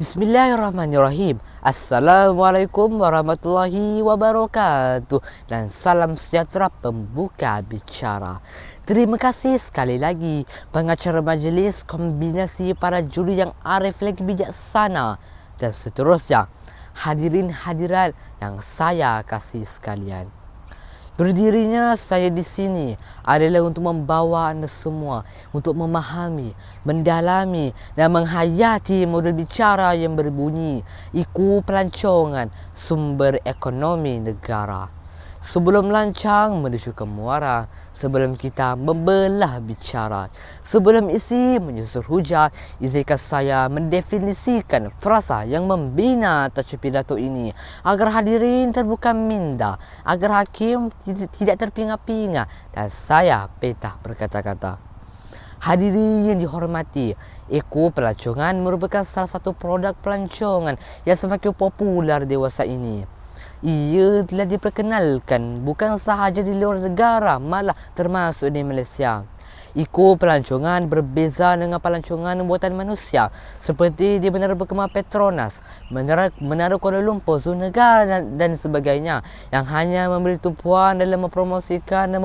Bismillahirrahmanirrahim. Assalamualaikum warahmatullahi wabarakatuh. Dan salam sejahtera pembuka bicara. Terima kasih sekali lagi pengacara majlis, kombinasi para juri yang arif lagi bijaksana, dan seterusnya hadirin hadirat yang saya kasih sekalian. Berdirinya saya di sini adalah untuk membawa anda semua untuk memahami, mendalami dan menghayati model bicara yang berbunyi IKU pelancongan sumber ekonomi negara. Sebelum lancang menuju ke muara, sebelum kita membelah bicara, sebelum isi menyusur hujah, izinkan saya mendefinisikan frasa yang membina tajuk pidato ini agar hadirin terbuka minda, agar hakim tidak terpinga-pinga dan saya petah berkata-kata. Hadirin yang dihormati, IKU pelancongan merupakan salah satu produk pelancongan yang semakin popular dewasa ini. Ia telah diperkenalkan bukan sahaja di luar negara, malah termasuk di Malaysia. IKU pelancongan berbeza dengan pelancongan buatan manusia seperti di Menara Berkembang Petronas, Menara Kuala Lumpur, Zoo Negara dan sebagainya yang hanya memberi tumpuan dalam mempromosikan dan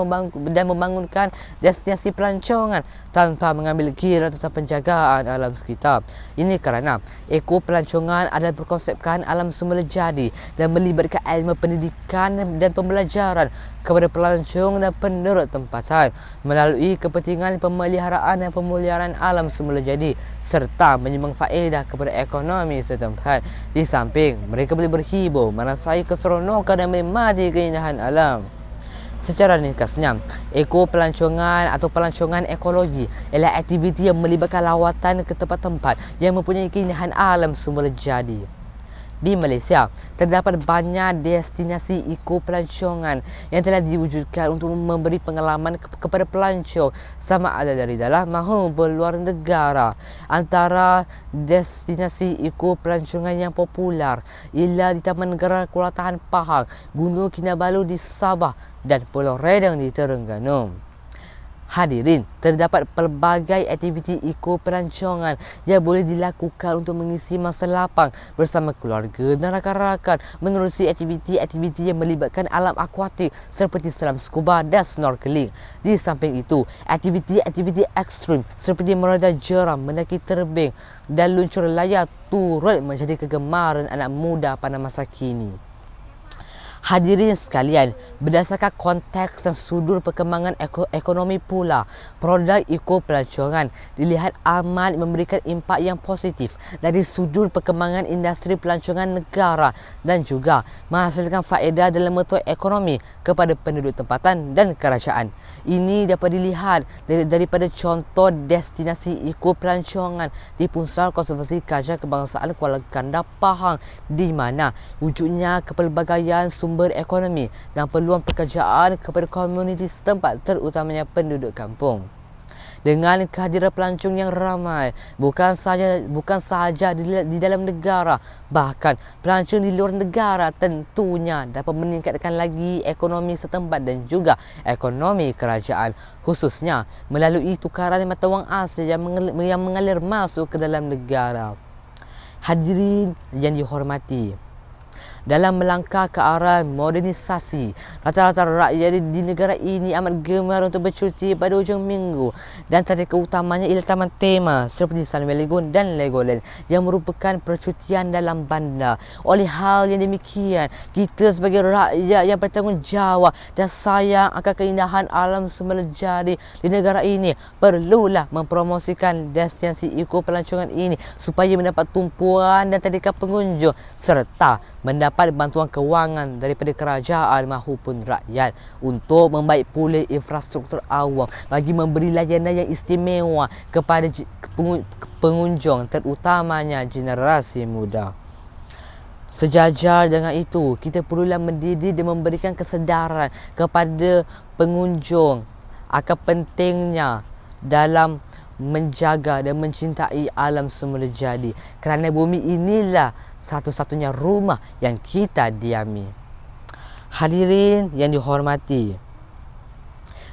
membangunkan destinasi pelancongan tanpa mengambil kira tentang penjagaan alam sekitar. Ini kerana IKU pelancongan adalah berkonsepkan alam semula jadi dan melibatkan ilmu pendidikan dan pembelajaran kepada pelancong dan penduduk tempatan melalui kepentingan pemeliharaan dan pemeliharaan alam semula jadi serta menyumbang faedah kepada ekonomi setempat. Di samping mereka boleh berhibur, merasai keseronokan dan menikmati keindahan alam. Secara ringkasnya, IKU pelancongan atau pelancongan ekologi ialah aktiviti yang melibatkan lawatan ke tempat-tempat yang mempunyai keindahan alam semula jadi. Di Malaysia, terdapat banyak destinasi IKU pelancongan yang telah diwujudkan untuk memberi pengalaman kepada pelancong sama ada dari dalam maupun luar negara. Antara destinasi IKU pelancongan yang popular ialah di Taman Negara Kuala Tahan Pahang, Gunung Kinabalu di Sabah dan Pulau Redang di Terengganu. Hadirin, terdapat pelbagai aktiviti IKU pelancongan yang boleh dilakukan untuk mengisi masa lapang bersama keluarga dan rakan-rakan menerusi aktiviti-aktiviti yang melibatkan alam akuatik seperti selam scuba dan snorkeling. Di samping itu, aktiviti-aktiviti ekstrim seperti merajai jeram, mendaki terbang dan luncur layar turut menjadi kegemaran anak muda pada masa kini. Hadirin sekalian, berdasarkan konteks dan sudut perkembangan ekonomi pula, produk IKU pelancongan dilihat amat memberikan impak yang positif dari sudut perkembangan industri pelancongan negara dan juga menghasilkan faedah dalam bentuk ekonomi kepada penduduk tempatan dan kerajaan. Ini dapat dilihat daripada contoh destinasi IKU pelancongan di Pusat Konservasi Kajian Kebangsaan Kuala Gandah Pahang, di mana wujudnya kepelbagaian sumber ekonomi dan peluang pekerjaan kepada komuniti setempat terutamanya penduduk kampung. Dengan kehadiran pelancong yang ramai, bukan sahaja di dalam negara, bahkan pelancong di luar negara tentunya dapat meningkatkan lagi ekonomi setempat dan juga ekonomi kerajaan, khususnya melalui tukaran mata wang asing yang mengalir masuk ke dalam negara. Hadirin yang dihormati, dalam melangkah ke arah modernisasi, rata-rata rakyat di negara ini amat gemar untuk bercuti pada hujung minggu dan tarikan utamanya ialah taman tema seperti Sunway Lagoon dan Legoland yang merupakan percutian dalam bandar. Oleh hal yang demikian, kita sebagai rakyat yang bertanggungjawab dan sayang akan keindahan alam semula jadi di negara ini perlulah mempromosikan destinasi IKU pelancongan ini supaya mendapat tumpuan dan tarikan pengunjung serta mendapat bantuan kewangan daripada kerajaan maupun rakyat untuk membaik pulih infrastruktur awam bagi memberi layanan yang istimewa kepada pengunjung terutamanya generasi muda. Sejajar dengan itu, kita perlulah mendidik dan memberikan kesedaran kepada pengunjung akan pentingnya dalam menjaga dan mencintai alam semula jadi, kerana bumi inilah satu-satunya rumah yang kita diami. Hadirin yang dihormati,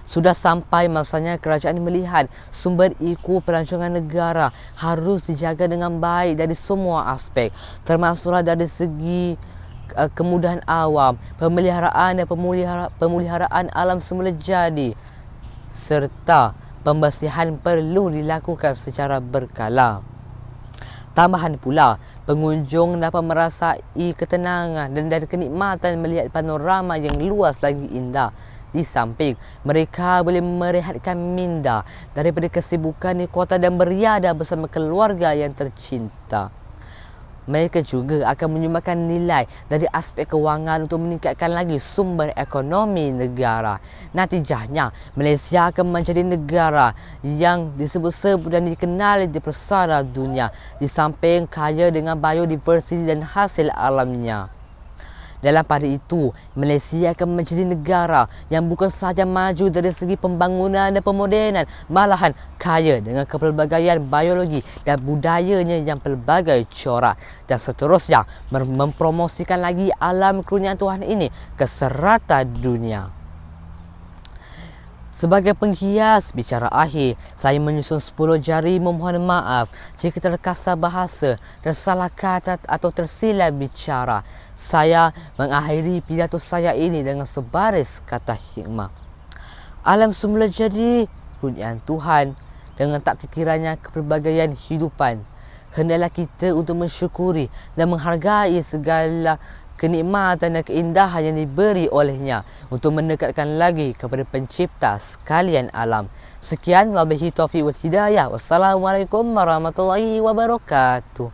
Sudah sampai masanya kerajaan melihat sumber iko pelancongan negara harus dijaga dengan baik dari semua aspek, termasuklah dari segi kemudahan awam, pemeliharaan dan pemuliharaan alam semula jadi, serta pembersihan perlu dilakukan secara berkala. Tambahan pula, pengunjung dapat merasai ketenangan dan kenikmatan melihat panorama yang luas lagi indah. Di samping, mereka boleh merehatkan minda daripada kesibukan di kota dan beriadah bersama keluarga yang tercinta. Mereka juga akan menyumbangkan nilai dari aspek kewangan untuk meningkatkan lagi sumber ekonomi negara. Natijahnya, Malaysia akan menjadi negara yang disebut-sebut dan dikenali di persada dunia, di samping kaya dengan biodiversiti dan hasil alamnya. Dalam pada itu, Malaysia akan menjadi negara yang bukan sahaja maju dari segi pembangunan dan pemodenan, malahan kaya dengan kepelbagaian biologi dan budayanya yang pelbagai corak, dan seterusnya mempromosikan lagi alam kurniaan Tuhan ini ke serata dunia. Sebagai penghias bicara akhir, saya menyusun 10 jari memohon maaf jika terkasar bahasa, tersalah kata atau tersilap bicara. Saya mengakhiri pidato saya ini dengan sebaris kata hikmah. Alam semula jadi kurniaan Tuhan dengan tak terkiranya kepelbagaian hidupan. Hendaklah kita untuk mensyukuri dan menghargai segala kenikmatan dan keindahan yang diberi olehnya untuk mendekatkan lagi kepada pencipta sekalian alam. Sekian, wabillahi taufiq wal hidayah. Wassalamualaikum warahmatullahi wabarakatuh.